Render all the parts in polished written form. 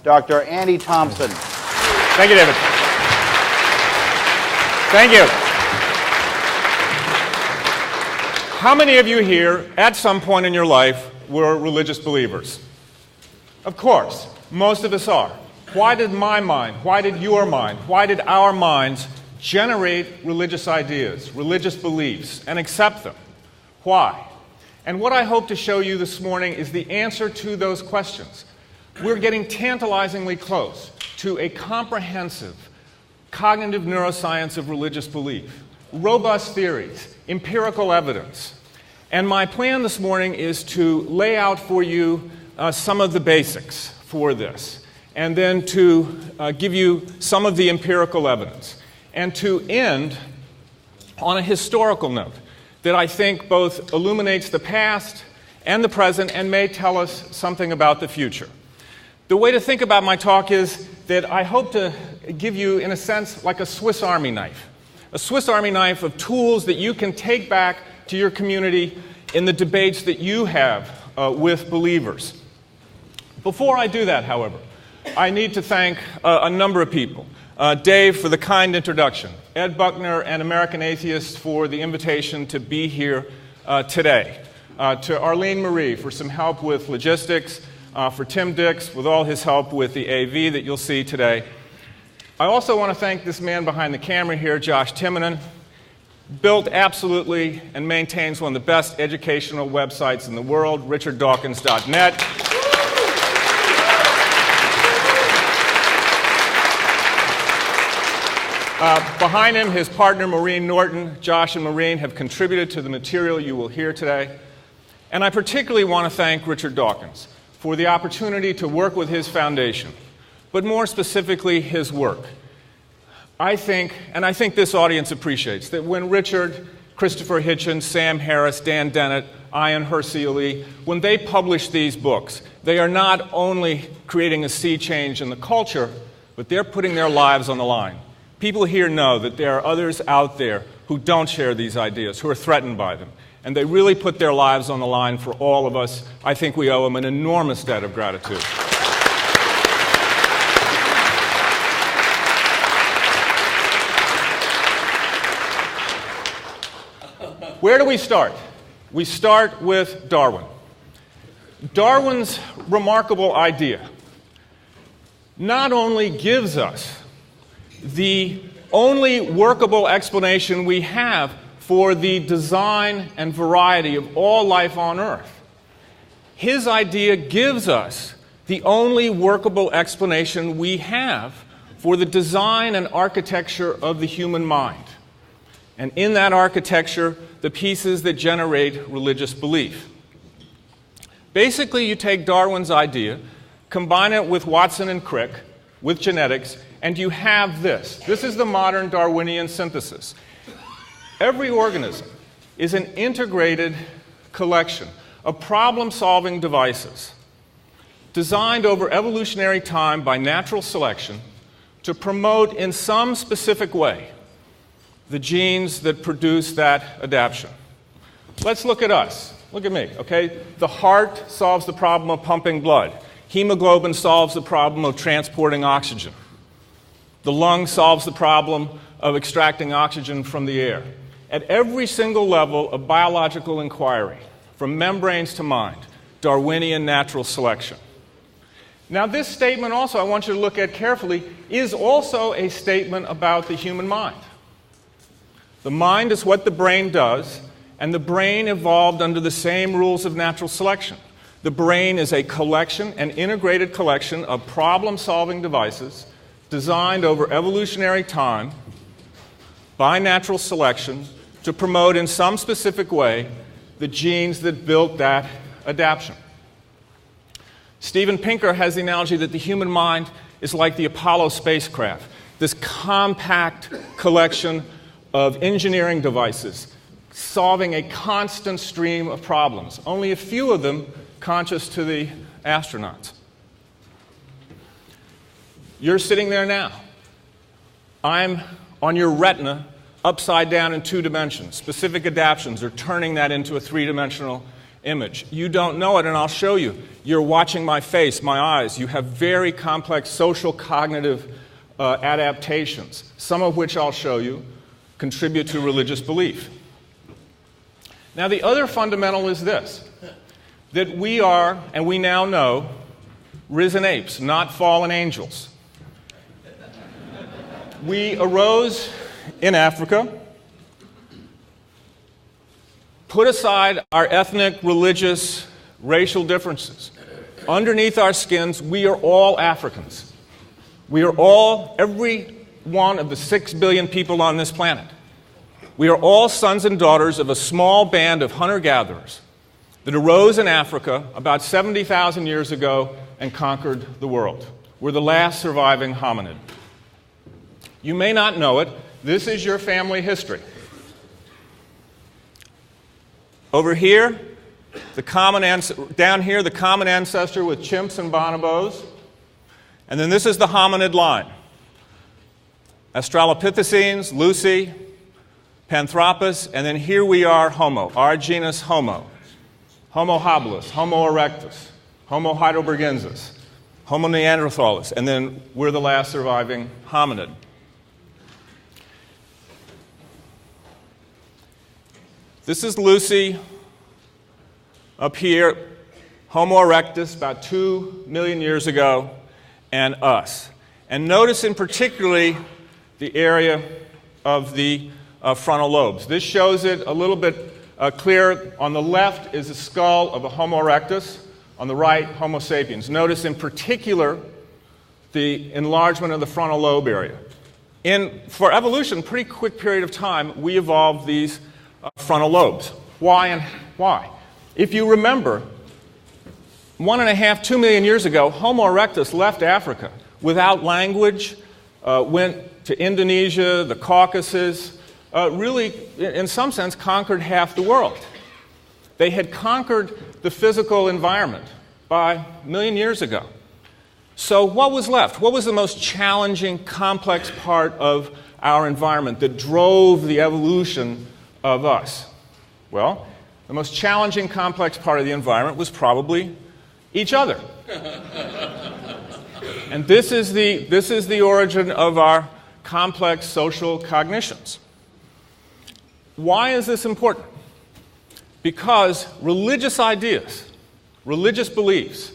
Dr. Andy Thomson. Thank you, David. Thank you. How many of you here, at some point in your life, were religious believers? Of course, most of us are. Why did my mind, why did your mind, why did our minds generate religious ideas, religious beliefs, and accept them? Why? And what I hope to show you this morning is the answer to those questions. We're getting tantalizingly close to a comprehensive cognitive neuroscience of religious belief, robust theories, empirical evidence. And my plan this morning is to lay out for you some of the basics for this, and then to give you some of the empirical evidence, and to end on a historical note that I think both illuminates the past and the present and may tell us something about the future. The way to think about my talk is that I hope to give you, in a sense, like a Swiss Army knife. A Swiss Army knife of tools that you can take back to your community in the debates that you have with believers. Before I do that, however, I need to thank a number of people. Dave for the kind introduction, Ed Buckner and American Atheists for the invitation to be here today, to Arlene Marie for some help with logistics, for Tim Dix with all his help with the AV that you'll see today. I also want to thank this man behind the camera here, Josh Timonen, built absolutely and maintains one of the best educational websites in the world, richarddawkins.net. Behind him, his partner, Maureen Norton. Josh and Maureen have contributed to the material you will hear today. And I particularly want to thank Richard Dawkins for the opportunity to work with his foundation, but more specifically, his work. I think this audience appreciates, that when Richard, Christopher Hitchens, Sam Harris, Dan Dennett, Ian Hersey, when they publish these books, they are not only creating a sea change in the culture, but they're putting their lives on the line. People here know that there are others out there who don't share these ideas, who are threatened by them. And they really put their lives on the line for all of us. I think we owe them an enormous debt of gratitude. Where do we start? We start with Darwin. Darwin's remarkable idea not only gives us the only workable explanation we have for the design and variety of all life on Earth. His idea gives us the only workable explanation we have for the design and architecture of the human mind. And in that architecture, the pieces that generate religious belief. Basically, you take Darwin's idea, combine it with Watson and Crick, with genetics, and you have this. This is the modern Darwinian synthesis. Every organism is an integrated collection of problem-solving devices designed over evolutionary time by natural selection to promote in some specific way the genes that produce that adaptation. Let's look at us. Look at me, okay? The heart solves the problem of pumping blood. Hemoglobin solves the problem of transporting oxygen. The lung solves the problem of extracting oxygen from the air. At every single level of biological inquiry, from membranes to mind, Darwinian natural selection. Now, this statement also, I want you to look at carefully, is also a statement about the human mind. The mind is what the brain does, and the brain evolved under the same rules of natural selection. The brain is a collection, an integrated collection of problem-solving devices designed over evolutionary time by natural selection to promote in some specific way the genes that built that adaptation. Steven Pinker has the analogy that the human mind is like the Apollo spacecraft, this compact collection of engineering devices solving a constant stream of problems, only a few of them conscious to the astronauts. You're sitting there now. I'm on your retina, upside down in 2 dimensions. Specific adaptations are turning that into a 3-dimensional image. You don't know it, and I'll show you. You're watching my face, my eyes. You have very complex social cognitive adaptations, some of which I'll show you contribute to religious belief. Now, the other fundamental is this, that we are, and we now know, risen apes, not fallen angels. We arose in Africa, put aside our ethnic, religious, racial differences. Underneath our skins, we are all Africans. We are all, every one of the 6 billion people on this planet. We are all sons and daughters of a small band of hunter-gatherers that arose in Africa about 70,000 years ago and conquered the world. We're the last surviving hominid. You may not know it. This is your family history. Over here, down here, the common ancestor with chimps and bonobos. And then this is the hominid line. Australopithecines, Lucy, Panthropus, and then here we are, Homo, our genus Homo. Homo habilis, Homo erectus, Homo heidelbergensis, Homo neanderthalis, and then we're the last surviving hominid. This is Lucy up here, Homo erectus, about 2 million years ago, and us. And notice in particularly the area of the frontal lobes. This shows it a little bit clear. On the left is the skull of a Homo erectus. On the right, Homo sapiens. Notice in particular the enlargement of the frontal lobe area. For evolution, pretty quick period of time, we evolved these frontal lobes. Why and why? If you remember, 1.5, 2 million years ago, Homo erectus left Africa without language, went to Indonesia, the Caucasus, really, in some sense, conquered half the world. They had conquered the physical environment by 1 million years ago. So what was left? What was the most challenging, complex part of our environment that drove the evolution of us? Well, the most challenging, complex part of the environment was probably each other. And this is the origin of our complex social cognitions. Why is this important? Because religious ideas, religious beliefs,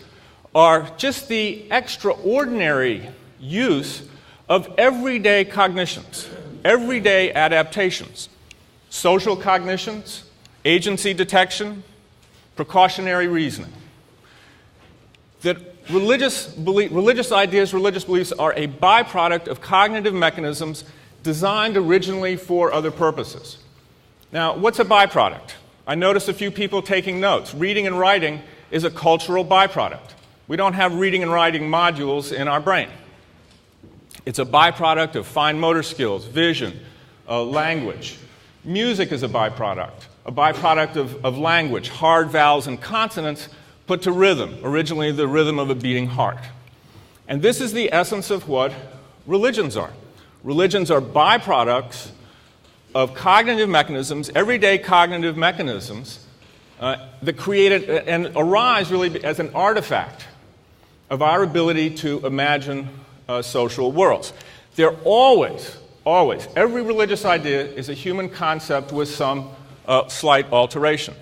are just the extraordinary use of everyday cognitions, everyday adaptations, social cognitions, agency detection, precautionary reasoning. That religious ideas, religious beliefs are a byproduct of cognitive mechanisms designed originally for other purposes. Now, what's a byproduct? I notice a few people taking notes. Reading and writing is a cultural byproduct. We don't have reading and writing modules in our brain. It's a byproduct of fine motor skills, vision, language. Music is a byproduct of language, hard vowels and consonants put to rhythm, originally the rhythm of a beating heart. And this is the essence of what religions are. Religions are byproducts of cognitive mechanisms, everyday cognitive mechanisms, that created and arise really as an artifact of our ability to imagine social worlds. They're always, every religious idea is a human concept with some slight alteration.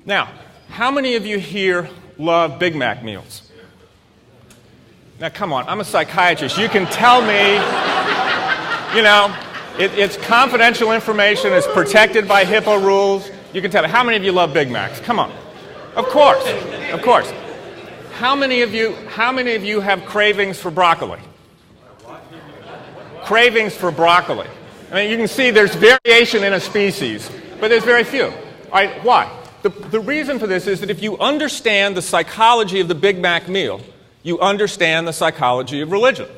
Now, how many of you here love Big Mac meals? Now, come on, I'm a psychiatrist. You can tell me, it's confidential information. It's protected by HIPAA rules. You can tell me. How many of you love Big Macs? Come on. Of course. How many of you have cravings for broccoli? Cravings for broccoli. I mean, you can see there's variation in a species, but there's very few. All right, why? The reason for this is that if you understand the psychology of the Big Mac meal, you understand the psychology of religion.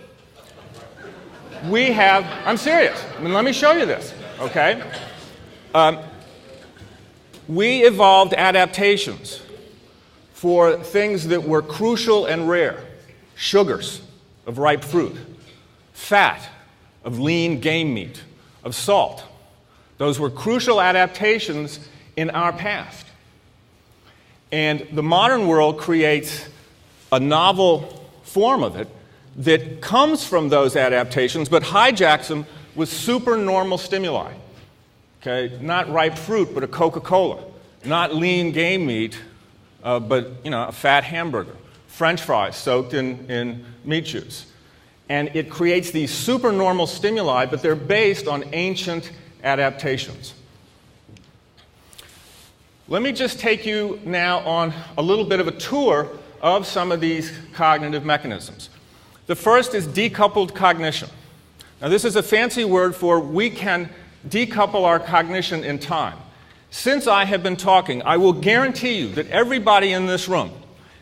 I'm serious. I mean, let me show you this, okay? We evolved adaptations for things that were crucial and rare. Sugars of ripe fruit, fat of lean game meat, of salt. Those were crucial adaptations in our past. And the modern world creates a novel form of it that comes from those adaptations, but hijacks them with supernormal stimuli. Okay? Not ripe fruit, but a Coca-Cola. Not lean game meat, but a fat hamburger. French fries soaked in meat juice. And it creates these supernormal stimuli, but they're based on ancient adaptations. Let me just take you now on a little bit of a tour of some of these cognitive mechanisms. The first is decoupled cognition. Now, this is a fancy word for we can decouple our cognition in time. Since I have been talking, I will guarantee you that everybody in this room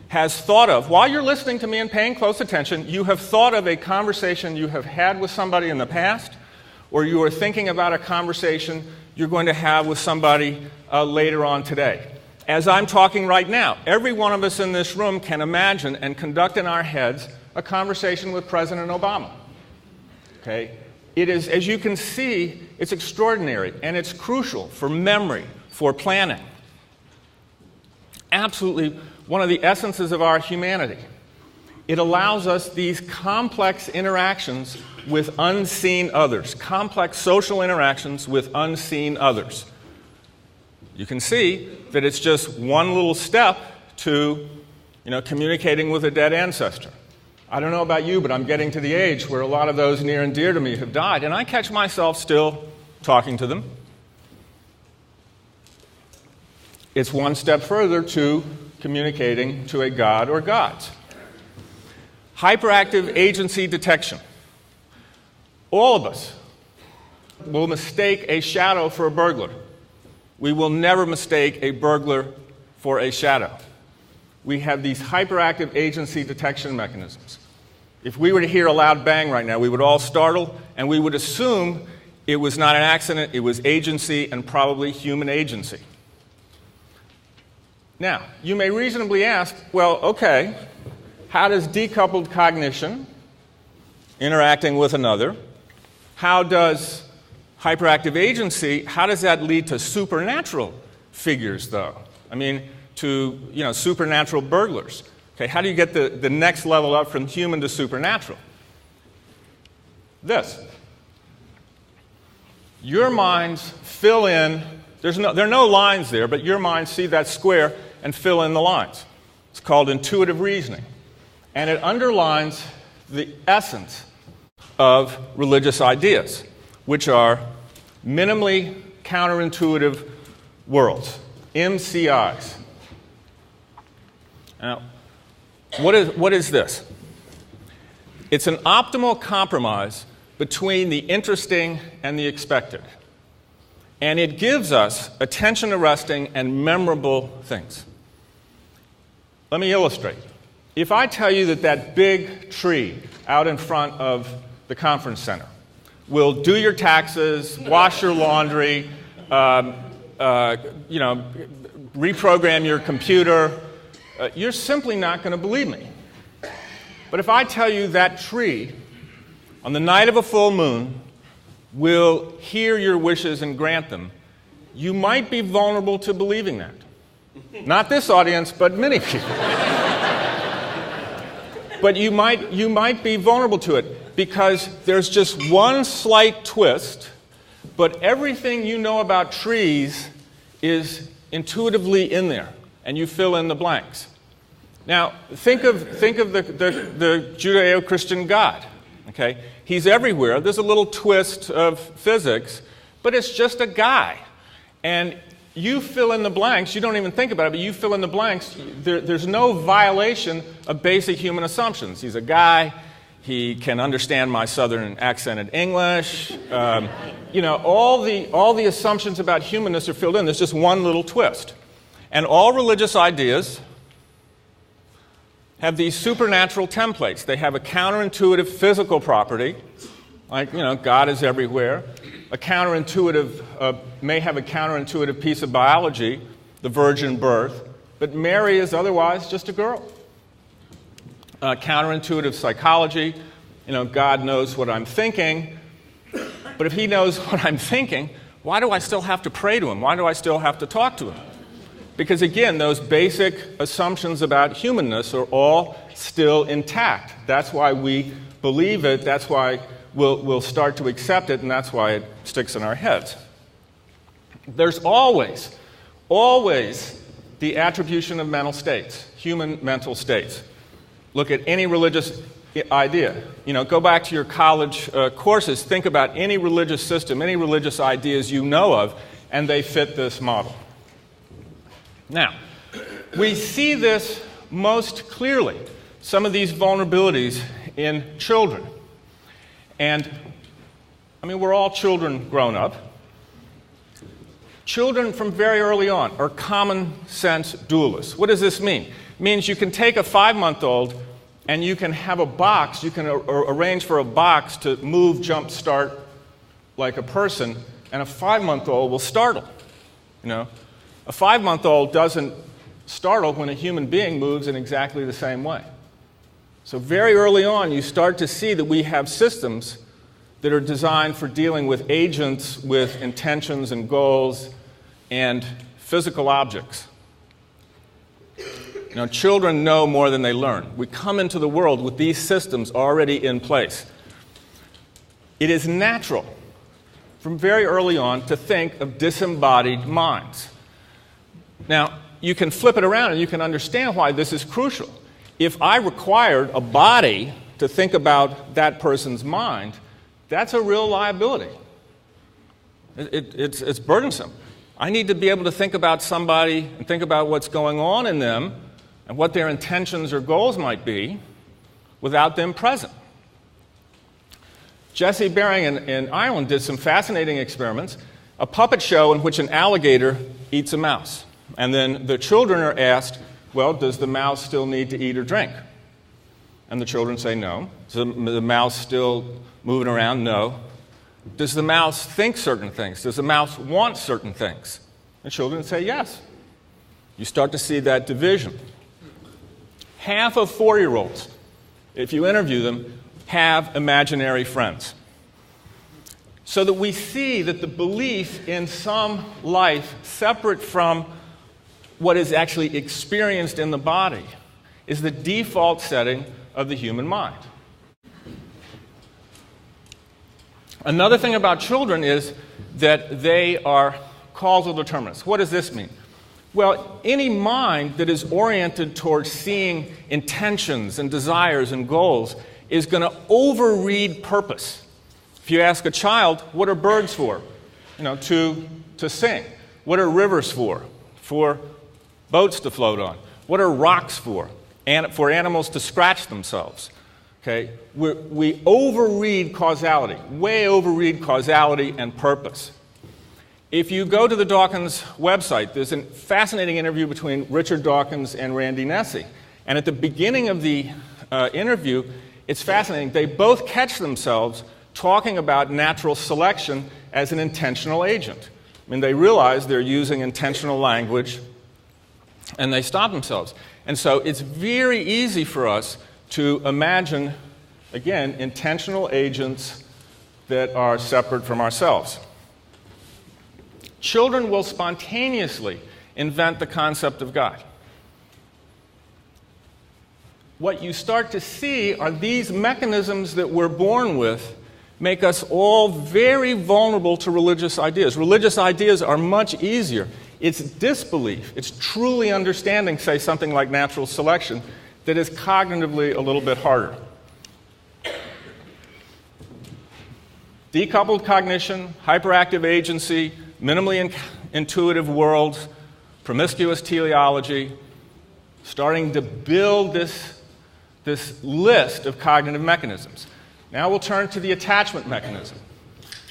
has thought of, while you're listening to me and paying close attention, you have thought of a conversation you have had with somebody in the past, or you are thinking about a conversation you're going to have with somebody later on today. As I'm talking right now, every one of us in this room can imagine and conduct in our heads a conversation with President Obama. Okay? It is, as you can see, it's extraordinary, and it's crucial for memory, for planning. Absolutely one of the essences of our humanity. It allows us these complex interactions with unseen others, complex social interactions with unseen others. You can see that it's just one little step to, communicating with a dead ancestor. I don't know about you, but I'm getting to the age where a lot of those near and dear to me have died, and I catch myself still talking to them. It's one step further to communicating to a god or gods. Hyperactive agency detection. All of us will mistake a shadow for a burglar. We will never mistake a burglar for a shadow. We have these hyperactive agency detection mechanisms. If we were to hear a loud bang right now, we would all startle, and we would assume it was not an accident, it was agency, and probably human agency. Now, you may reasonably ask, well, okay, how does decoupled cognition, interacting with another, how does hyperactive agency, how does that lead to supernatural figures, though? I mean, to supernatural burglars. Okay, how do you get the next level up from human to supernatural? This. Your minds fill in, there are no lines there, but your minds see that square and fill in the lines. It's called intuitive reasoning. And it underlines the essence of religious ideas, which are minimally counterintuitive worlds, MCIs. Now, what is this? It's an optimal compromise between the interesting and the expected. And it gives us attention-arresting and memorable things. Let me illustrate. If I tell you that big tree out in front of the conference center will do your taxes, wash your laundry, reprogram your computer, you're simply not going to believe me. But if I tell you that tree, on the night of a full moon, will hear your wishes and grant them, you might be vulnerable to believing that. Not this audience, but many people. But you might be vulnerable to it because there's just one slight twist, but everything you know about trees is intuitively in there, and you fill in the blanks. Now, think of the Judeo-Christian God. Okay? He's everywhere. There's a little twist of physics, but it's just a guy. And you fill in the blanks. You don't even think about it, but you fill in the blanks. There's no violation of basic human assumptions. He's a guy. He can understand my southern accented English. All the assumptions about humanness are filled in. There's just one little twist. And all religious ideas have these supernatural templates. They have a counterintuitive physical property, like, God is everywhere. May have a counterintuitive piece of biology, the virgin birth, but Mary is otherwise just a girl. Counterintuitive psychology, God knows what I'm thinking, but if he knows what I'm thinking, why do I still have to pray to him? Why do I still have to talk to him? Because again, those basic assumptions about humanness are all still intact. That's why we believe it, that's why we'll start to accept it, and that's why it sticks in our heads. There's always the attribution of mental states, human mental states. Look at any religious idea. Go back to your college courses, think about any religious system, any religious ideas you know of, and they fit this model. Now, we see this most clearly, some of these vulnerabilities in children. And, we're all children grown up. Children from very early on are common sense dualists. What does this mean? It means you can take a 5-month-old and you can have a box, you can arrange for a box to move, jump, start like a person, and a 5-month-old will startle. A 5-month-old doesn't startle when a human being moves in exactly the same way. So very early on, you start to see that we have systems that are designed for dealing with agents, with intentions and goals, and physical objects. Children know more than they learn. We come into the world with these systems already in place. It is natural from very early on to think of disembodied minds. Now, you can flip it around and you can understand why this is crucial. If I required a body to think about that person's mind, that's a real liability. It's burdensome. I need to be able to think about somebody and think about what's going on in them and what their intentions or goals might be without them present. Jesse Baring in Ireland did some fascinating experiments, a puppet show in which an alligator eats a mouse. And then the children are asked, well, does the mouse still need to eat or drink? And the children say no. Is the mouse still moving around? No. Does the mouse think certain things? Does the mouse want certain things? The children say yes. You start to see that division. Half of 4-year-olds, if you interview them, have imaginary friends. So that we see that the belief in some life separate from what is actually experienced in the body is the default setting of the human mind. Another thing about children is that they are causal determinists. What does this mean? Well, any mind that is oriented towards seeing intentions and desires and goals is going to overread purpose. If you ask a child, what are birds for? To sing. What are rivers for? For boats to float on. What are rocks for? For animals to scratch themselves. Okay? We overread causality, way overread causality and purpose. If you go to the Dawkins website, there's a fascinating interview between Richard Dawkins and Randy Nesse. And at the beginning of the interview, it's fascinating. They both catch themselves talking about natural selection as an intentional agent. They realize they're using intentional language, and they stop themselves. And so it's very easy for us to imagine, again, intentional agents that are separate from ourselves. Children will spontaneously invent the concept of God. What you start to see are these mechanisms that we're born with make us all very vulnerable to religious ideas. Religious ideas are much easier. It's disbelief. It's truly understanding, say, something like natural selection that is cognitively a little bit harder. Decoupled cognition, hyperactive agency, minimally intuitive worlds, promiscuous teleology, starting to build this list of cognitive mechanisms. Now we'll turn to the attachment mechanism.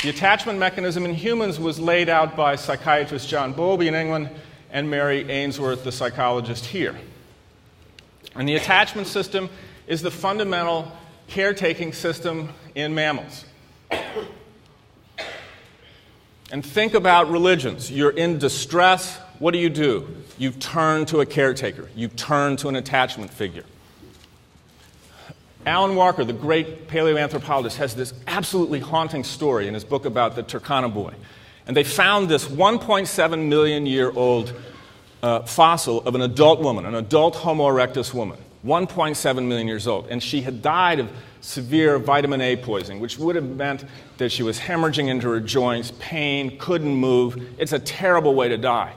The attachment mechanism in humans was laid out by psychiatrist John Bowlby in England and Mary Ainsworth, the psychologist here. And the attachment system is the fundamental caretaking system in mammals. And think about religions. You're in distress. What do? You turn to a caretaker. You turn to an attachment figure. Alan Walker, the great paleoanthropologist, has this absolutely haunting story in his book about the Turkana boy. And they found this 1.7 million year old fossil of an adult woman, an adult Homo erectus woman, 1.7 million years old. And she had died of severe vitamin A poisoning, which would have meant that she was hemorrhaging into her joints, pain, couldn't move. It's a terrible way to die.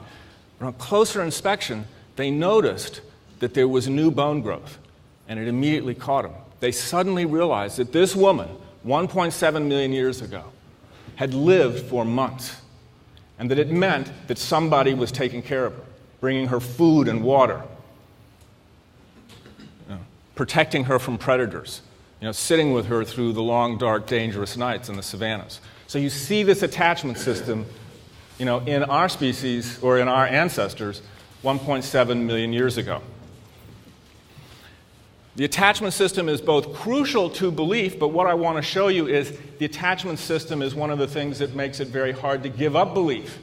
But on closer inspection, they noticed that there was new bone growth, and it immediately caught them. They suddenly realized that this woman, 1.7 million years ago, had lived for months, and that it meant that somebody was taking care of her, bringing her food and water, protecting her from predators, sitting with her through the long, dark, dangerous nights in the savannas. So you see this attachment system, in our species or in our ancestors 1.7 million years ago. The attachment system is both crucial to belief, but what I want to show you is the attachment system is one of the things that makes it very hard to give up belief.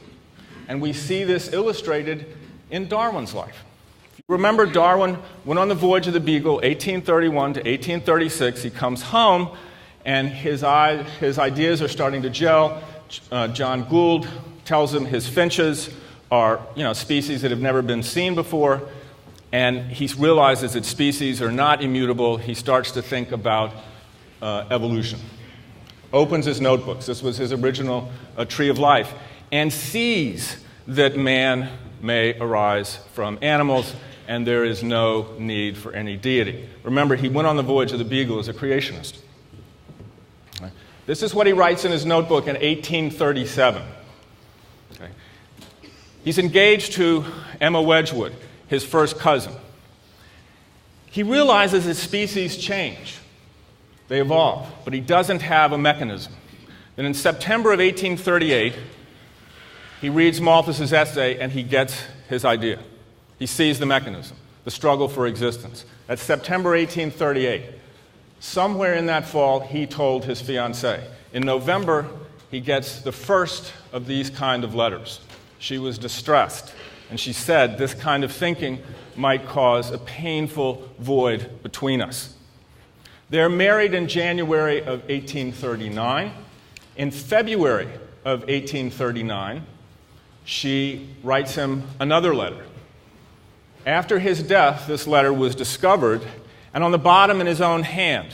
And we see this illustrated in Darwin's life. If you remember, Darwin went on the voyage of the Beagle, 1831 to 1836. He comes home, and his ideas are starting to gel. John Gould tells him his finches are, species that have never been seen before. And he realizes that species are not immutable. He starts to think about evolution. Opens his notebooks. This was his original Tree of Life. And sees that man may arise from animals, and there is no need for any deity. Remember, he went on the voyage of the Beagle as a creationist. This is what he writes in his notebook in 1837. Okay. He's engaged to Emma Wedgwood, his first cousin. He realizes that species change. They evolve, but he doesn't have a mechanism. Then in September of 1838, he reads Malthus's essay and he gets his idea. He sees the mechanism, the struggle for existence. That's September 1838. Somewhere in that fall, he told his fiancée. In November, he gets the first of these kind of letters. She was distressed. And she said this kind of thinking might cause a painful void between us. They're married in January of 1839. In February of 1839, she writes him another letter. After his death, this letter was discovered, and on the bottom in his own hand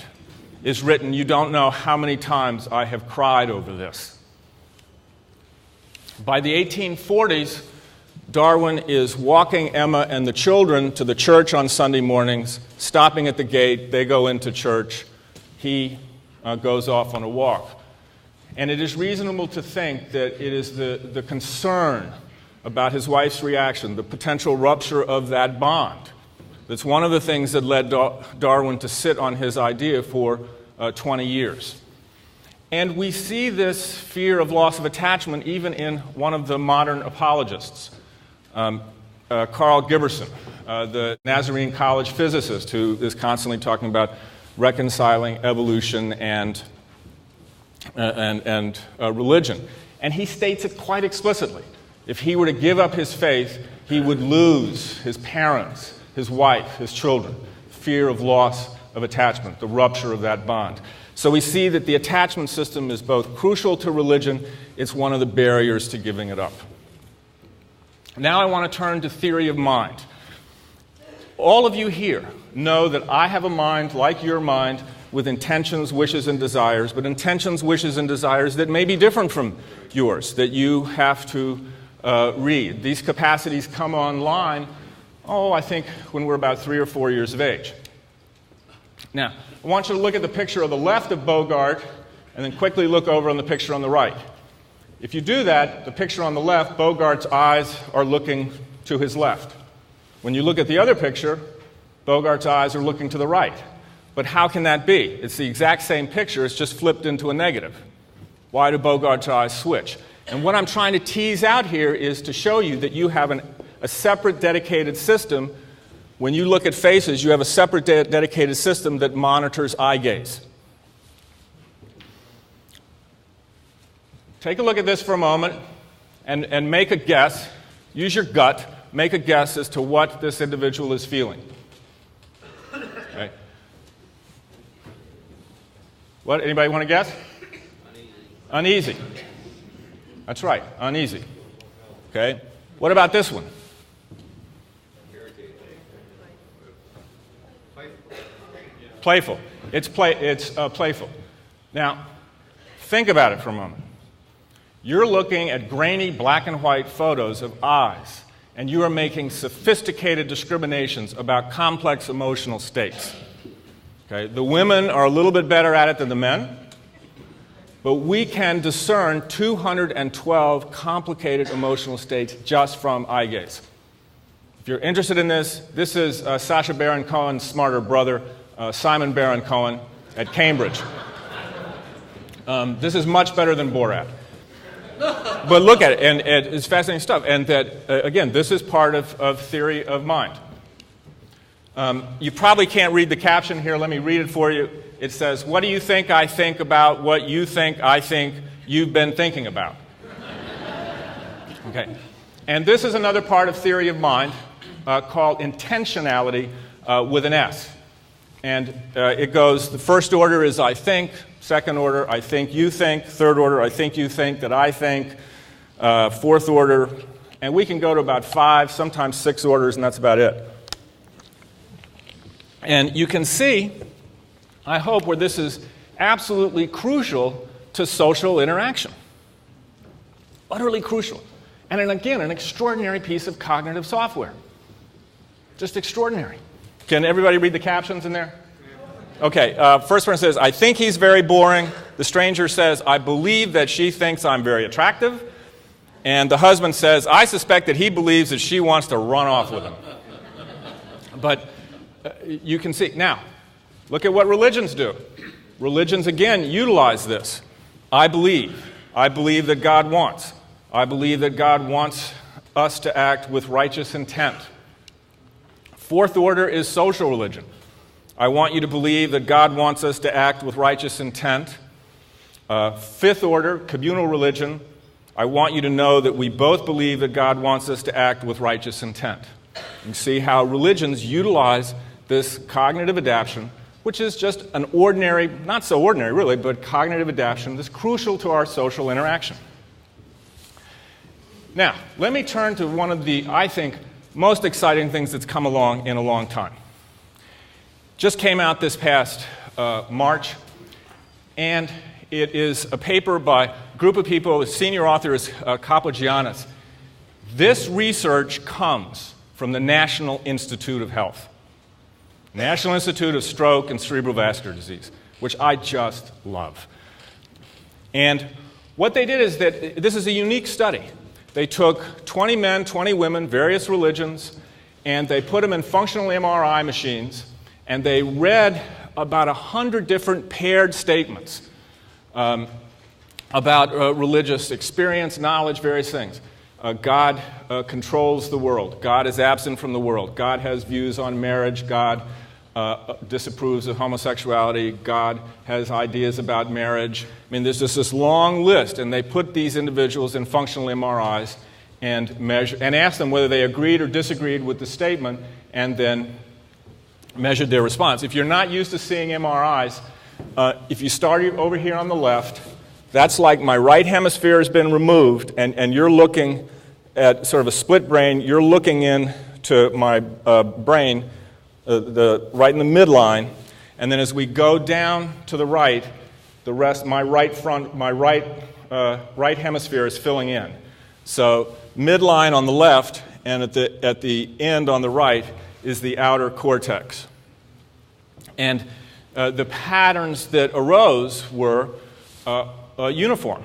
is written, "You don't know how many times I have cried over this." By the 1840s, Darwin is walking Emma and the children to the church on Sunday mornings, stopping at the gate. They go into church. He goes off on a walk. And it is reasonable to think that it is the concern about his wife's reaction, the potential rupture of that bond, that's one of the things that led Darwin to sit on his idea for 20 years. And we see this fear of loss of attachment even in one of the modern apologists, Carl Giberson, the Nazarene College physicist who is constantly talking about reconciling evolution and religion. And he states it quite explicitly. If he were to give up his faith, he would lose his parents, his wife, his children. Fear of loss of attachment, the rupture of that bond. So we see that the attachment system is both crucial to religion, it's one of the barriers to giving it up. Now I want to turn to theory of mind. All of you here know that I have a mind like your mind with intentions, wishes, and desires, but intentions, wishes, and desires that may be different from yours, that you have to read. These capacities come online, I think when we're about 3 or 4 years of age. Now, I want you to look at the picture on the left of Bogart and then quickly look over on the picture on the right. If you do that, the picture on the left, Bogart's eyes are looking to his left. When you look at the other picture, Bogart's eyes are looking to the right. But how can that be? It's the exact same picture, it's just flipped into a negative. Why do Bogart's eyes switch? And what I'm trying to tease out here is to show you that you have a separate dedicated system. When you look at faces, you have a separate dedicated system that monitors eye gaze. Take a look at this for a moment and make a guess. Use your gut. Make a guess as to what this individual is feeling. Okay. What? Anybody want to guess? Uneasy. That's right, uneasy. Okay. What about this one? Playful. It's playful. Now, think about it for a moment. You're looking at grainy black and white photos of eyes, and you are making sophisticated discriminations about complex emotional states. Okay? The women are a little bit better at it than the men, but we can discern 212 complicated emotional states just from eye gaze. If you're interested in this is Sacha Baron Cohen's smarter brother, Simon Baron Cohen, at Cambridge. This is much better than Borat. But look at it, and it's fascinating stuff. And that, again, this is part of theory of mind. You probably can't read the caption here. Let me read it for you. It says, "What do you think I think about what you think I think you've been thinking about?" Okay. And this is another part of theory of mind called intentionality with an S. And it goes, the first order is I think, second order, I think you think, third order, I think you think that I think, fourth order, and we can go to about 5, sometimes 6 orders, and that's about it. And you can see, I hope, where this is absolutely crucial to social interaction. Utterly crucial. And again, an extraordinary piece of cognitive software. Just extraordinary. Can everybody read the captions in there? Okay, first one says, "I think he's very boring." The stranger says, "I believe that she thinks I'm very attractive." And the husband says, "I suspect that he believes that she wants to run off with him." But you can see. Now, look at what religions do. Religions, again, utilize this. I believe that God wants. I believe that God wants us to act with righteous intent. Fourth order is social religion. I want you to believe that God wants us to act with righteous intent. Fifth order, communal religion. I want you to know that we both believe that God wants us to act with righteous intent. You see how religions utilize this cognitive adaptation, which is just an ordinary, not so ordinary really, but cognitive adaptation that's crucial to our social interaction. Now, let me turn to one of the, I think, most exciting things that's come along in a long time. Just came out this past March, and it is a paper by a group of people. The senior author is Kapogiannis. This research comes from the National Institute of Health, National Institute of Stroke and Cerebral Vascular Disease, which I just love. And what they did is that this is a unique study. They took 20 men, 20 women, various religions, and they put them in functional MRI machines, and they read about 100 different paired statements about religious experience, knowledge, various things. God controls the world. God is absent from the world. God has views on marriage. God disapproves of homosexuality. God has ideas about marriage. I mean, there's just this long list, and they put these individuals in functional MRIs and measure and asked them whether they agreed or disagreed with the statement, and then measured their response. If you're not used to seeing MRIs, if you start over here on the left, that's like my right hemisphere has been removed, and you're looking at sort of a split brain. You're looking into my brain, right in the midline, and then as we go down to the right, the rest, my right hemisphere is filling in. So midline on the left, and at the end on the right is the outer cortex. And the patterns that arose were uniform.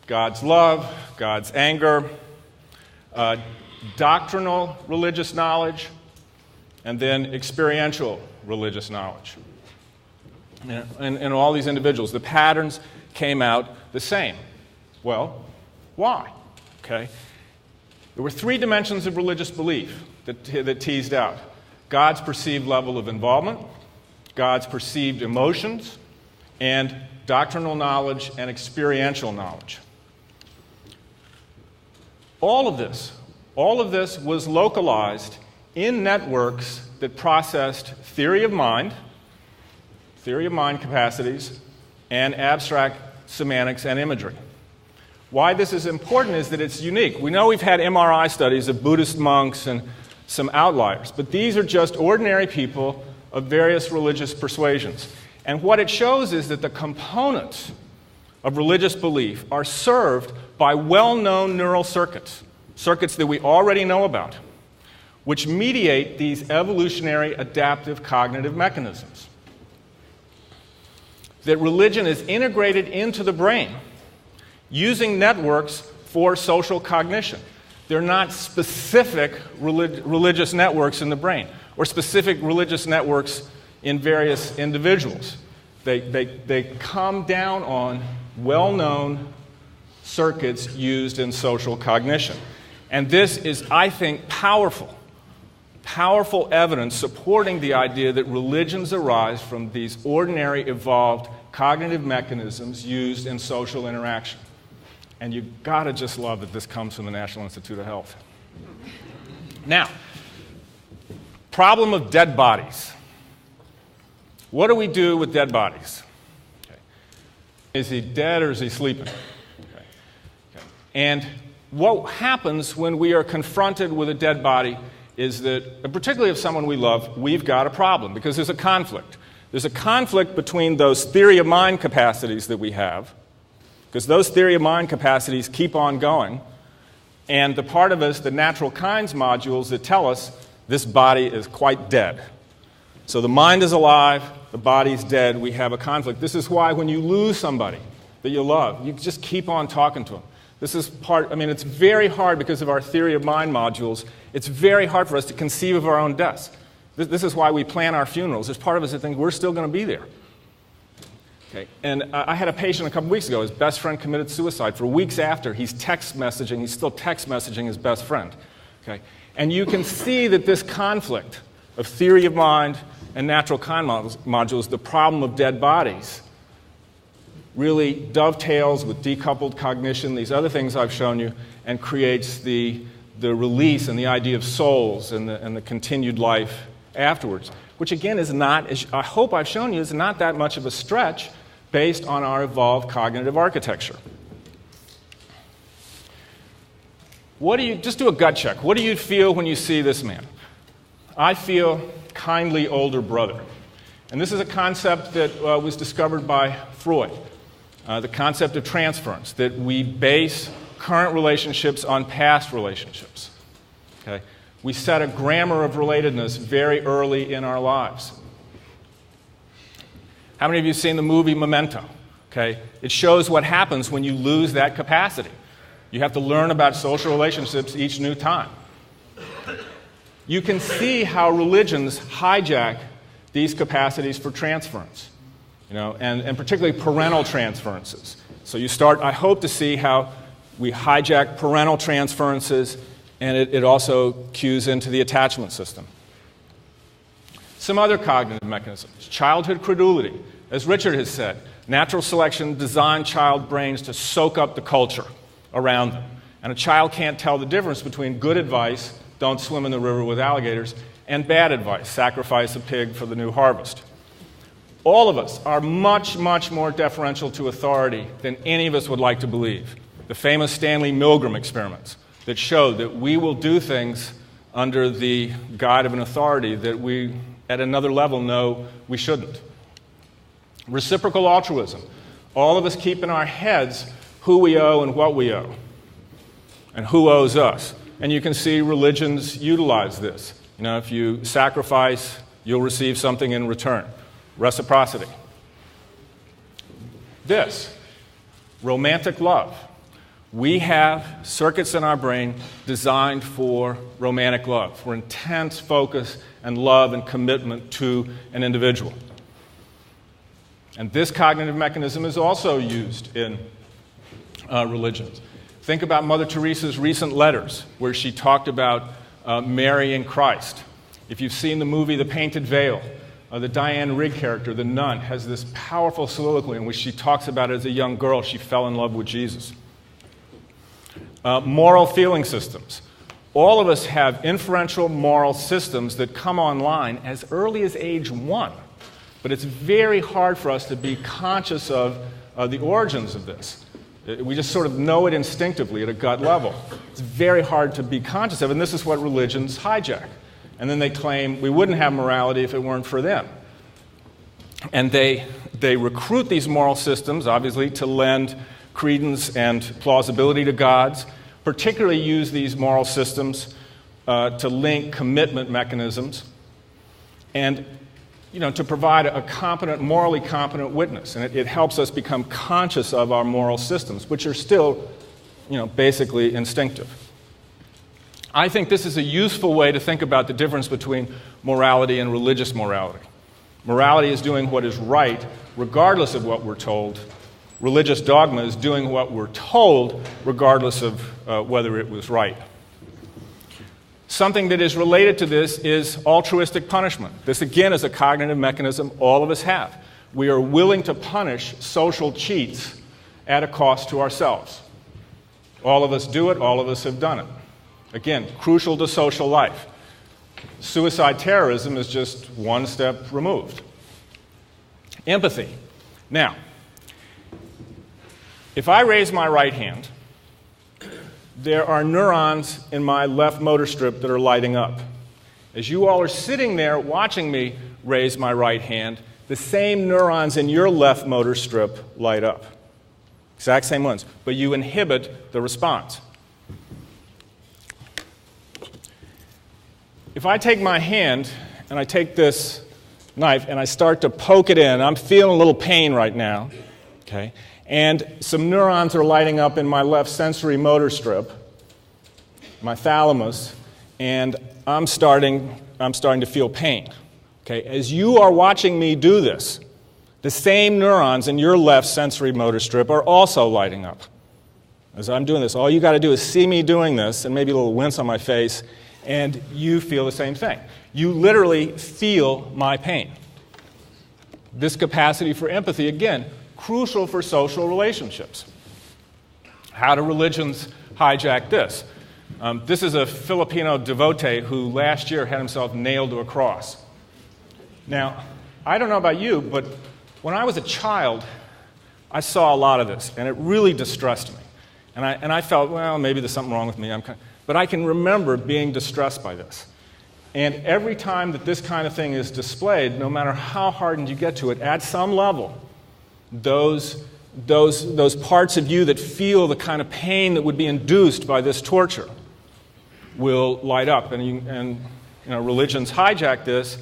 God's love, God's anger, doctrinal religious knowledge, and then experiential religious knowledge. And all these individuals, the patterns came out the same. Well, why? Okay. There were 3 dimensions of religious belief that teased out. God's perceived level of involvement, God's perceived emotions, and doctrinal knowledge and experiential knowledge. All of this was localized in networks that processed theory of mind capacities, and abstract semantics and imagery. Why this is important is that it's unique. We know we've had MRI studies of Buddhist monks and some outliers, but these are just ordinary people of various religious persuasions. And what it shows is that the components of religious belief are served by well-known neural circuits, circuits that we already know about, which mediate these evolutionary adaptive cognitive mechanisms. That religion is integrated into the brain using networks for social cognition. They're not specific religious networks in the brain or specific religious networks in various individuals. They come down on well-known circuits used in social cognition. And this is, I think, powerful evidence supporting the idea that religions arise from these ordinary evolved cognitive mechanisms used in social interaction. And you've got to just love that this comes from the National Institute of Health. Now, problem of dead bodies. What do we do with dead bodies? Okay. Is he dead or is he sleeping? Okay. And what happens when we are confronted with a dead body is that, particularly if someone we love, we've got a problem because there's a conflict. There's a conflict between those theory of mind capacities that we have, because those theory of mind capacities keep on going, and the part of us, the natural kinds modules that tell us this body is quite dead. So the mind is alive, the body's dead, we have a conflict. This is why when you lose somebody that you love, you just keep on talking to them. This is it's very hard because of our theory of mind modules. It's very hard for us to conceive of our own deaths. This is why we plan our funerals. There's part of us that thinks we're still going to be there. Okay. And I had a patient a couple weeks ago. His best friend committed suicide. For weeks after, he's still text messaging his best friend. Okay. And you can see that this conflict of theory of mind and natural kind modules, the problem of dead bodies, really dovetails with decoupled cognition, these other things I've shown you, and creates the release and the idea of souls and the continued life afterwards, which again is not, as I hope I've shown you, is not that much of a stretch based on our evolved cognitive architecture. Just do a gut check. What do you feel when you see this man? I feel kindly older brother. And this is a concept that was discovered by Freud, the concept of transference, that we base current relationships on past relationships. Okay? We set a grammar of relatedness very early in our lives. How many of you have seen the movie Memento? Okay? It shows what happens when you lose that capacity. You have to learn about social relationships each new time. You can see how religions hijack these capacities for transference, and particularly parental transferences. So you start, I hope, to see how we hijack parental transferences, and it also cues into the attachment system. Some other cognitive mechanisms. Childhood credulity. As Richard has said, natural selection designed child brains to soak up the culture around them. And a child can't tell the difference between good advice, don't swim in the river with alligators, and bad advice, sacrifice a pig for the new harvest. All of us are much, much more deferential to authority than any of us would like to believe. The famous Stanley Milgram experiments that show that we will do things under the guide of an authority that we, at another level, know we shouldn't. Reciprocal altruism. All of us keep in our heads who we owe and what we owe, and who owes us. And you can see religions utilize this. If you sacrifice, you'll receive something in return. Reciprocity. This, romantic love. We have circuits in our brain designed for romantic love, for intense focus and love and commitment to an individual. And this cognitive mechanism is also used in religions. Think about Mother Teresa's recent letters, where she talked about Mary and Christ. If you've seen the movie The Painted Veil, the Diane Rigg character, the nun, has this powerful soliloquy in which she talks about as a young girl she fell in love with Jesus. Moral feeling systems. All of us have inferential moral systems that come online as early as age 1. But it's very hard for us to be conscious of the origins of this. We just sort of know it instinctively at a gut level. It's very hard to be conscious of, and this is what religions hijack. and then they claim we wouldn't have morality if it weren't for them. And they recruit these moral systems, obviously, to lend credence and plausibility to gods, particularly use these moral systems to link commitment mechanisms, and to provide a competent, morally competent witness. And it helps us become conscious of our moral systems, which are still, basically instinctive. I think this is a useful way to think about the difference between morality and religious morality. Morality is doing what is right, regardless of what we're told. Religious dogma is doing what we're told, regardless of whether it was right. Something that is related to this is altruistic punishment. This, again, is a cognitive mechanism all of us have. We are willing to punish social cheats at a cost to ourselves. All of us do it, all of us have done it. Again, crucial to social life. Suicide terrorism is just one step removed. Empathy. Now, if I raise my right hand, there are neurons in my left motor strip that are lighting up. As you all are sitting there watching me raise my right hand, the same neurons in your left motor strip light up. Exact same ones, but you inhibit the response. If I take my hand and I take this knife and I start to poke it in, I'm feeling a little pain right now, okay? And some neurons are lighting up in my left sensory motor strip, my thalamus, and I'm starting to feel pain. Okay? As you are watching me do this, the same neurons in your left sensory motor strip are also lighting up. As I'm doing this, all you got to do is see me doing this, and maybe a little wince on my face, and you feel the same thing. You literally feel my pain. This capacity for empathy, again, crucial for social relationships. How do religions hijack this? This is a Filipino devotee who last year had himself nailed to a cross. Now, I don't know about you, but when I was a child, I saw a lot of this, and it really distressed me. And I felt, well, maybe there's something wrong with me. But I can remember being distressed by this. And every time that this kind of thing is displayed, no matter how hardened you get to it, at some level, those parts of you that feel the kind of pain that would be induced by this torture will light up. And religions hijack this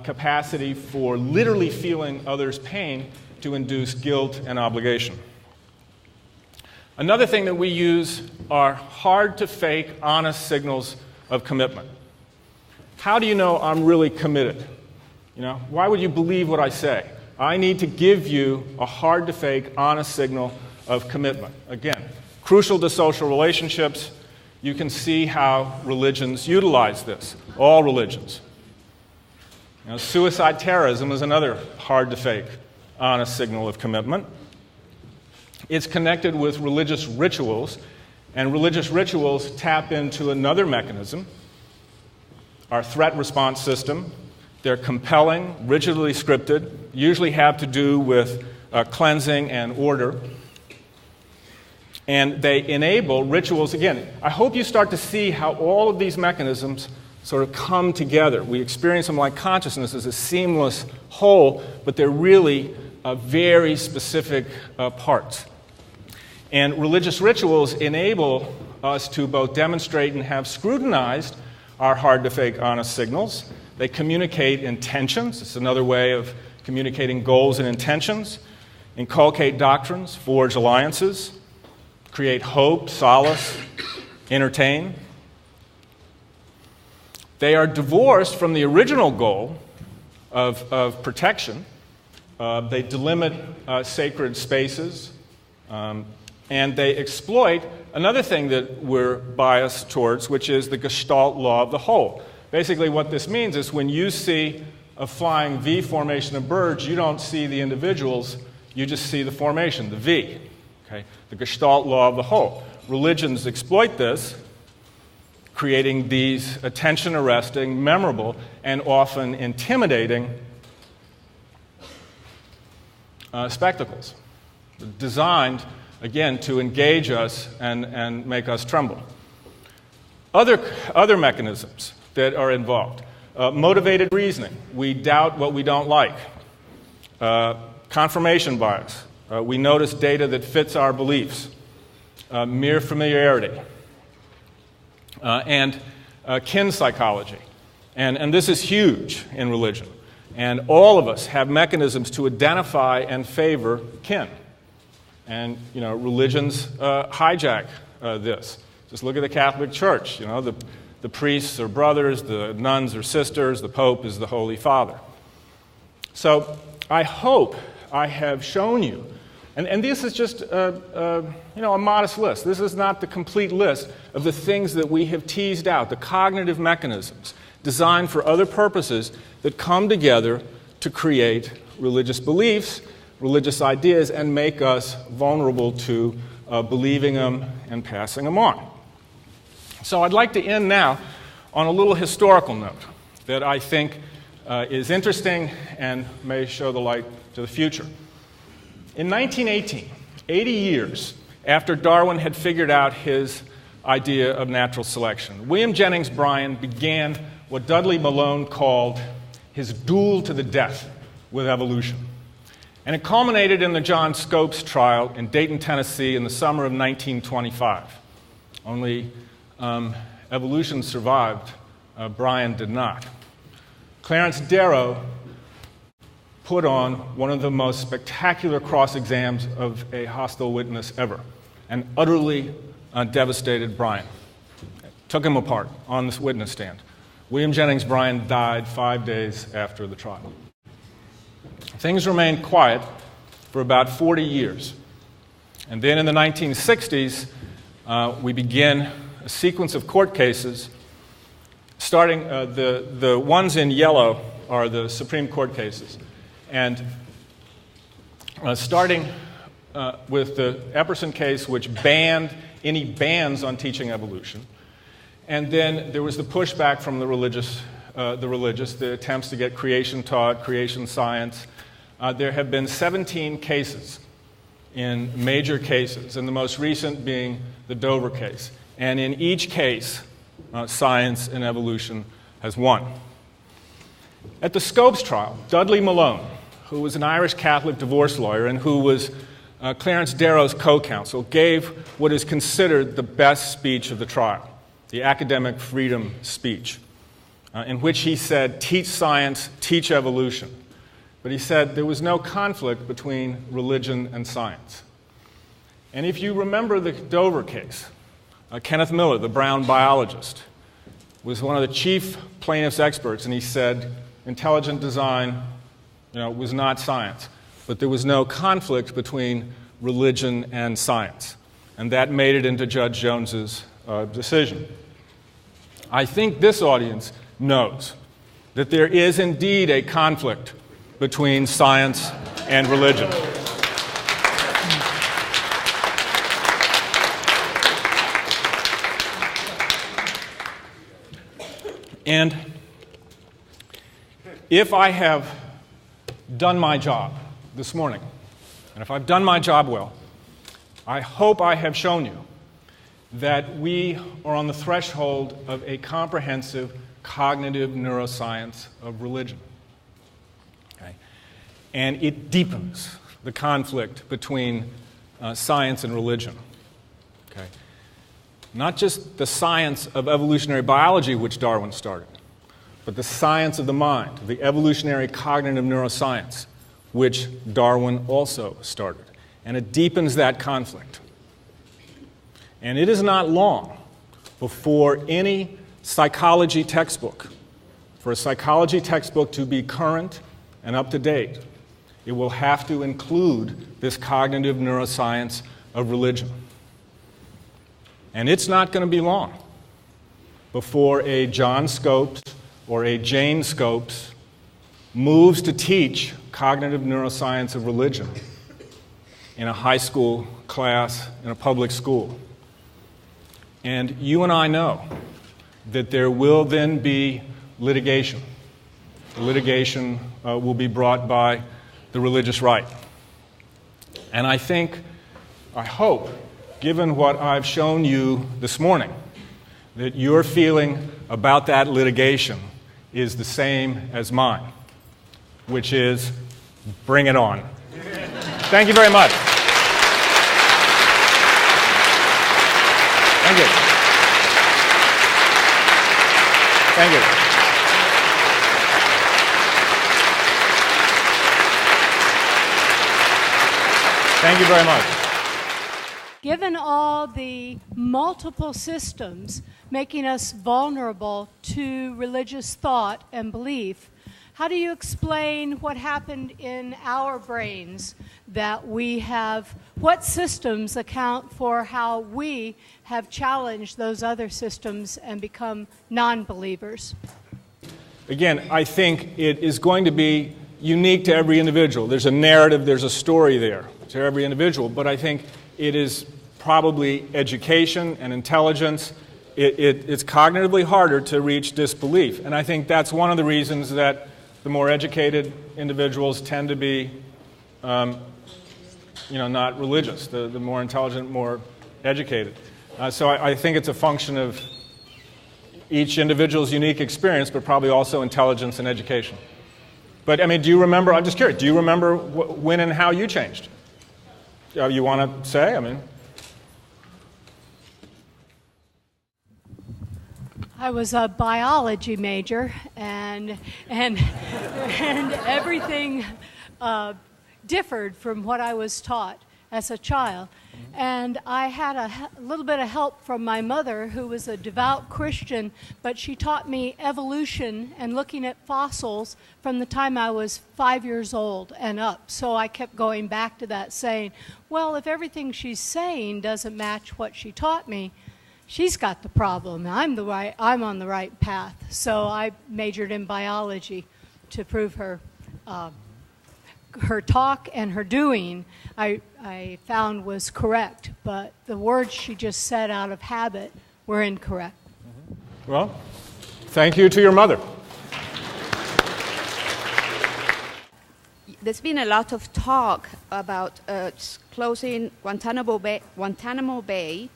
capacity for literally feeling others' pain to induce guilt and obligation. Another thing that we use are hard-to-fake, honest signals of commitment. How do you know I'm really committed? Why would you believe what I say? I need to give you a hard-to-fake, honest signal of commitment. Again, crucial to social relationships. You can see how religions utilize this, all religions. Suicide terrorism is another hard-to-fake, honest signal of commitment. It's connected with religious rituals, and religious rituals tap into another mechanism, our threat response system. They're compelling, rigidly scripted, usually have to do with cleansing and order. And they enable rituals. Again, I hope you start to see how all of these mechanisms sort of come together. We experience them like consciousness as a seamless whole, but they're really very specific parts. And religious rituals enable us to both demonstrate and have scrutinized our hard-to-fake honest signals. They communicate intentions. It's another way of communicating goals and intentions. Inculcate doctrines, forge alliances, create hope, solace, entertain. They are divorced from the original goal of protection. They delimit sacred spaces. And they exploit another thing that we're biased towards, which is the Gestalt law of the whole. Basically, what this means is when you see a flying V formation of birds, you don't see the individuals, you just see the formation, the V. Okay? The Gestalt law of the whole. Religions exploit this, creating these attention-arresting, memorable, and often intimidating spectacles, designed, again, to engage us and make us tremble. Other mechanisms. that are involved. Motivated reasoning. We doubt what we don't like. Confirmation bias. We notice data that fits our beliefs. Mere familiarity. And kin psychology. And this is huge in religion. And all of us have mechanisms to identify and favor kin. And, religions hijack this. Just look at the Catholic Church. The priests are brothers, the nuns are sisters, the Pope is the Holy Father. So I hope I have shown you, and this is just a modest list. This is not the complete list of the things that we have teased out, the cognitive mechanisms designed for other purposes that come together to create religious beliefs, religious ideas, and make us vulnerable to believing them and passing them on. So I'd like to end now on a little historical note that I think is interesting and may show the light to the future. In 1918, 80 years after Darwin had figured out his idea of natural selection, William Jennings Bryan began what Dudley Malone called his duel to the death with evolution. And it culminated in the John Scopes trial in Dayton, Tennessee in the summer of 1925. Only evolution survived, Bryan did not. Clarence Darrow put on one of the most spectacular cross-exams of a hostile witness ever and utterly devastated Bryan. Took him apart on this witness stand. William Jennings Bryan died 5 days after the trial. Things remained quiet for about 40 years. And then in the 1960s, we begin a sequence of court cases, starting, the ones in yellow are the Supreme Court cases. And starting with the Epperson case, which banned any bans on teaching evolution. And then there was the pushback from the religious, the attempts to get creation taught, creation science. There have been 17 cases in major cases, and the most recent being the Dover case. And in each case, science and evolution has won. At the Scopes trial, Dudley Malone, who was an Irish Catholic divorce lawyer and who was Clarence Darrow's co-counsel, gave what is considered the best speech of the trial, the academic freedom speech, in which he said, teach science, teach evolution. But he said there was no conflict between religion and science. And if you remember the Dover case, Kenneth Miller, the Brown biologist, was one of the chief plaintiff's experts, and he said intelligent design was not science. But there was no conflict between religion and science. And that made it into Judge Jones's decision. I think this audience knows that there is indeed a conflict between science and religion. And if I have done my job this morning, and if I've done my job well, I hope I have shown you that we are on the threshold of a comprehensive cognitive neuroscience of religion. Okay? And it deepens the conflict between science and religion. Okay? Not just the science of evolutionary biology, which Darwin started, but the science of the mind, the evolutionary cognitive neuroscience, which Darwin also started. And it deepens that conflict. And it is not long before any psychology textbook, for a psychology textbook to be current and up to date, it will have to include this cognitive neuroscience of religion. And it's not going to be long before a John Scopes or a Jane Scopes moves to teach cognitive neuroscience of religion in a high school class in a public school. And you and I know that there will then be litigation. The litigation will be brought by the religious right. And I think, I hope, given what I've shown you this morning, that your feeling about that litigation is the same as mine, which is, bring it on. Thank you very much. Thank you. Thank you. Thank you very much. Given all the multiple systems making us vulnerable to religious thought and belief, how do you explain what happened in our brains that we have? What systems account for how we have challenged those other systems and become non-believers? Again, I think it is going to be unique to every individual. There's a narrative, there's a story there to every individual, but I think it is probably education and intelligence. It's cognitively harder to reach disbelief, and I think that's one of the reasons that the more educated individuals tend to be, not religious. The more intelligent, more educated. So I think it's a function of each individual's unique experience, but probably also intelligence and education. But I mean, do you remember? I'm just curious. Do you remember when and how you changed? You want to say? I mean. I was a biology major, and everything differed from what I was taught as a child. And I had a little bit of help from my mother, who was a devout Christian, but she taught me evolution and looking at fossils from the time I was 5 years old and up. So I kept going back to that, saying, well, if everything she's saying doesn't match what she taught me, she's got the problem. I'm on the right path. So I majored in biology to prove her talk and her doing I found was correct, but the words she just said out of habit were incorrect. Well, thank you to your mother. There's been a lot of talk about closing Guantanamo Bay.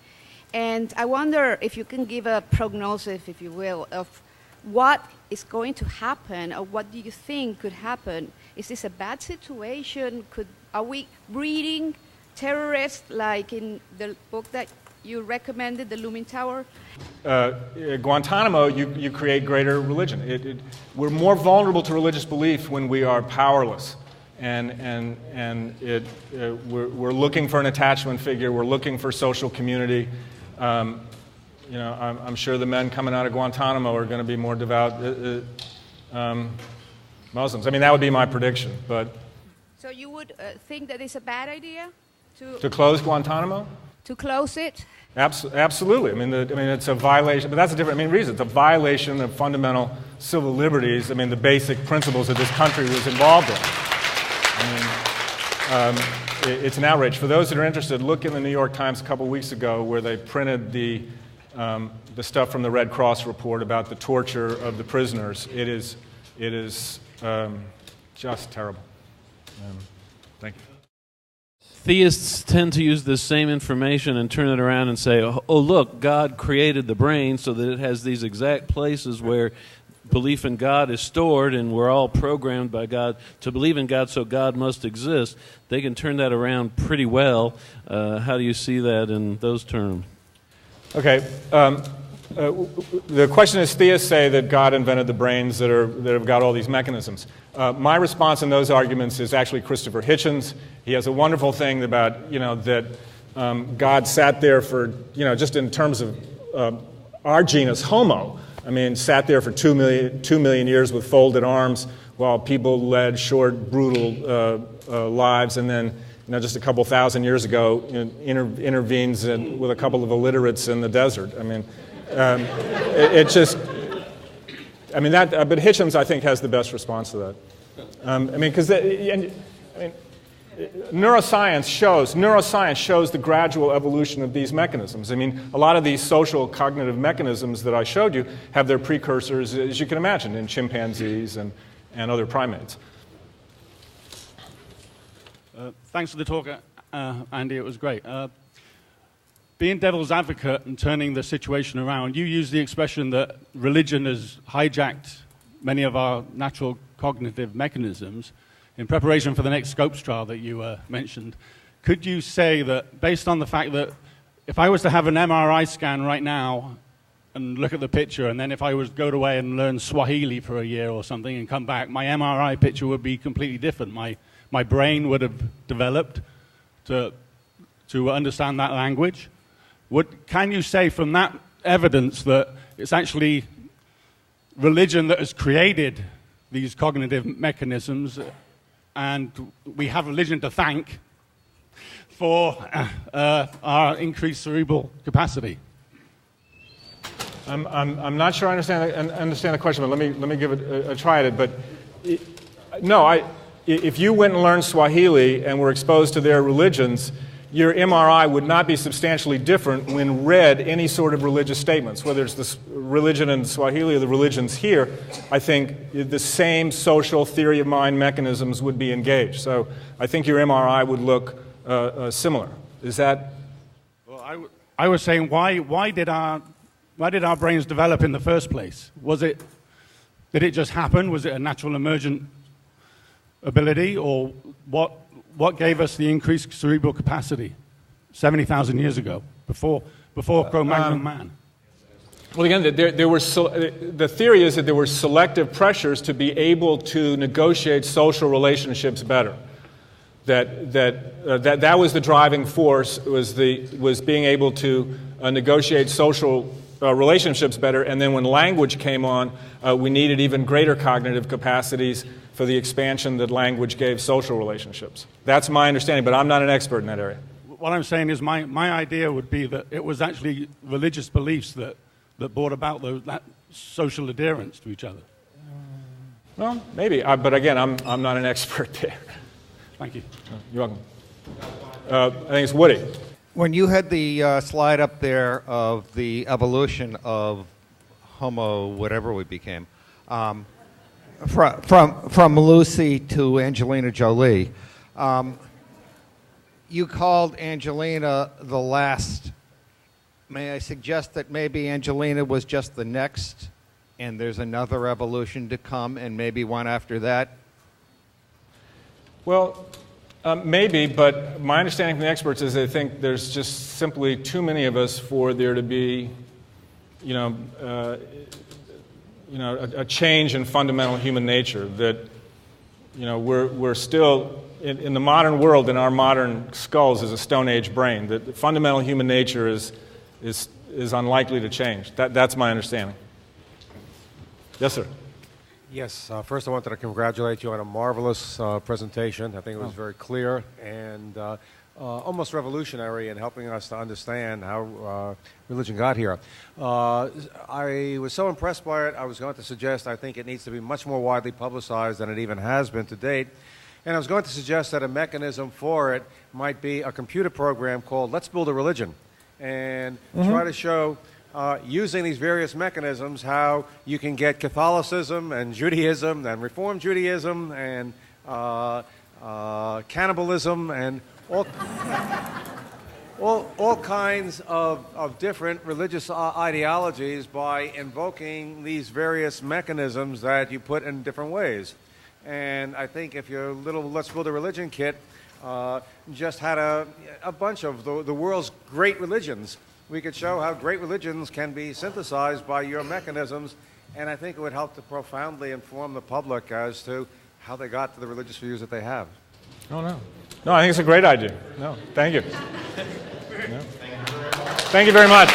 And I wonder if you can give a prognosis, if you will, of what is going to happen, or what do you think could happen? Is this a bad situation? Are we breeding terrorists like in the book that you recommended, The Looming Tower? Guantanamo, you create greater religion. We're more vulnerable to religious belief when we are powerless. And we're looking for an attachment figure. We're looking for social community. I'm sure the men coming out of Guantanamo are going to be more devout Muslims. I mean, that would be my prediction. But so you would think that it's a bad idea to close Guantanamo? To close it? Absolutely. I mean, it's a violation, but that's a different reason. It's a violation of fundamental civil liberties. I mean, the basic principles that this country was involved in. It's an outrage. For those that are interested, look in the New York Times a couple weeks ago where they printed the stuff from the Red Cross report about the torture of the prisoners. It is just terrible. Thank you. Theists tend to use this same information and turn it around and say, oh, look, God created the brain so that it has these exact places where belief in God is stored, and we're all programmed by God to believe in God, so God must exist. They can turn that around pretty well. How do you see that in those terms? Okay. The question is, theists say that God invented the brains that have got all these mechanisms. My response in those arguments is actually Christopher Hitchens. He has a wonderful thing about, that God sat there for, just in terms of our genus, Homo, sat there for 2 million years with folded arms while people led short, brutal lives, and then, just a couple thousand years ago, intervenes with a couple of illiterates in the desert. But Hitchens, I think, has the best response to that. Because neuroscience shows the gradual evolution of these mechanisms. A lot of these social cognitive mechanisms that I showed you have their precursors, as you can imagine, in chimpanzees and other primates. Thanks for the talk, Andy. It was great. being devil's advocate and turning the situation around, you use the expression that religion has hijacked many of our natural cognitive mechanisms in preparation for the next Scopes trial that you mentioned. Could you say that, based on the fact that if I was to have an MRI scan right now and look at the picture, and then if I was to go away and learn Swahili for a year or something and come back, my MRI picture would be completely different. My brain would have developed to understand that language. Can you say from that evidence that it's actually religion that has created these cognitive mechanisms, and we have religion to thank for our increased cerebral capacity? I'm not sure I understand the question, but let me give it a try at it. But no, if you went and learned Swahili and were exposed to their religions, your MRI would not be substantially different when read any sort of religious statements, whether it's the religion in Swahili or the religions here. I think the same social theory of mind mechanisms would be engaged. So I think your MRI would look similar. Is that? Well, I was saying, why did our brains develop in the first place? Did it just happen? Was it a natural emergent ability, or what gave us the increased cerebral capacity 70,000 years ago, before Cro-Magnon man? Well, again, the theory is that there were selective pressures to be able to negotiate social relationships better. That was the driving force, was being able to negotiate social relationships better. And then when language came on, we needed even greater cognitive capacities for the expansion that language gave social relationships. That's my understanding, but I'm not an expert in that area. What I'm saying is my idea would be that it was actually religious beliefs that brought about that social adherence to each other. Well, maybe, but again, I'm not an expert there. Thank you. You're welcome. I think it's Woody. When you had the slide up there of the evolution of Homo, whatever we became, from Lucy to Angelina Jolie, you called Angelina the last. May I suggest that maybe Angelina was just the next, and there's another evolution to come, and maybe one after that? Well, maybe, but my understanding from the experts is they think there's just simply too many of us for there to be, a change in fundamental human nature. That, we're still in the modern world, in our modern skulls, is a Stone Age brain. That fundamental human nature is unlikely to change. That's my understanding. Yes, sir. Yes, first I wanted to congratulate you on a marvelous presentation. I think it was very clear and almost revolutionary in helping us to understand how religion got here. I was so impressed by it, I was going to suggest I think it needs to be much more widely publicized than it even has been to date. And I was going to suggest that a mechanism for it might be a computer program called Let's Build a Religion, and try to show using these various mechanisms how you can get Catholicism and Judaism and Reform Judaism and cannibalism and all kinds of different religious ideologies by invoking these various mechanisms that you put in different ways. And I think if your little Let's Build a Religion kit just had a bunch of the world's great religions, we could show how great religions can be synthesized by your mechanisms, and I think it would help to profoundly inform the public as to how they got to the religious views that they have. Oh, no. No, I think it's a great idea. No, thank you. No. Thank you very much.